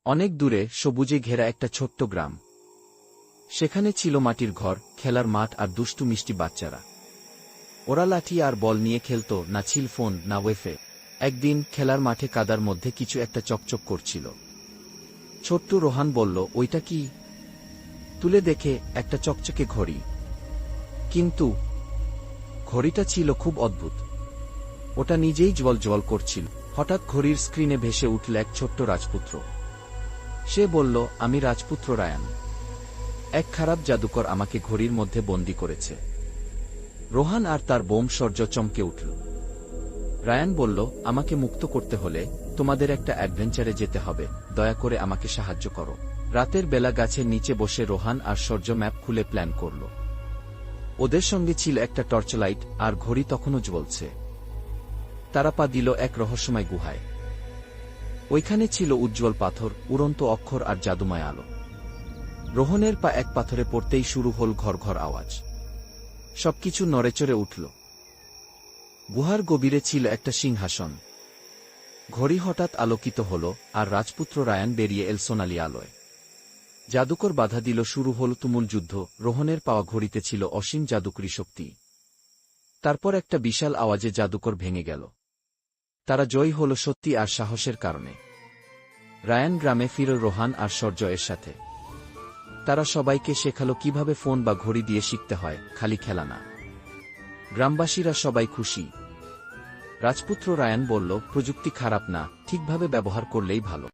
অনেক দূরে সবুজে ঘেরা একটা ছোট্ট গ্রাম। সেখানে ছিল মাটির ঘর, খেলার মাঠ আর দুষ্টু মিষ্টি বাচ্চারা। ওরা লাঠি আর বল নিয়ে খেলত, না ছিল ফোন না ওয়েফে। একদিন খেলার মাঠে কাদার মধ্যে কিছু একটা চকচক করছিল। ছোট্ট রোহান বলল, ওইটা কি? তুলে দেখে একটা চকচকে ঘড়ি। কিন্তু ঘড়িটা ছিল খুব অদ্ভুত। ওটা নিজেই জ্বল করছিল। হঠাৎ ঘড়ির স্ক্রিনে ভেসে উঠল এক ছোট্ট রাজপুত্র। সে বলল, আমি রাজপুত্র রায়ান। এক খারাপ জাদুকর আমাকে ঘড়ির মধ্যে বন্দী করেছে। রোহান আর তার বোমশর্য চমকে উঠল। রায়ান বলল, আমাকে মুক্ত করতে হলে তোমাদের একটা অ্যাডভেঞ্চারে যেতে হবে, দয়া করে আমাকে সাহায্য করো। রাতের বেলা গাছের নিচে বসে রোহান আর সূর্য ম্যাপ খুলে প্ল্যান করল। ওদের সঙ্গে ছিল একটা টর্চলাইট, আর ঘড়ি তখনও জ্বলছে। তারা পা দিল এক রহস্যময় গুহায়। ওইখানে ছিল উজ্জ্বল পাথর, উড়ন্ত অক্ষর আর জাদুময় আলো। রোহনের পা এক পাথরে পড়তেই শুরু হল ঘর ঘর আওয়াজ। সবকিছু নড়েচড়ে উঠল। গুহার গভীরে ছিল একটা সিংহাসন। ঘড়ি হঠাৎ আলোকিত হল, আর রাজপুত্র রায়ান বেরিয়ে এল সোনালি আলোয়। জাদুকর বাধা দিল, শুরু হল তুমুল যুদ্ধ। রোহনের পাওয়া ঘড়িতে ছিল অসীম জাদুকরী শক্তি। তারপর একটা বিশাল আওয়াজে জাদুকর ভেঙে গেল। তারা জয়ী হল সত্যি আর সাহসের কারণে। রায়ান গ্রামে ফিরল রোহান আর সূর্য এর সাথে। তারা সবাইকে শেখালো কিভাবে ফোন বা ঘড়ি দিয়ে শিখতে হয়, খালি খেলা না। গ্রামবাসীরা সবাই খুশি। রাজপুত্র রায়ান বলল, প্রযুক্তি খারাপ না, ঠিকভাবে ব্যবহার করলেই ভালো।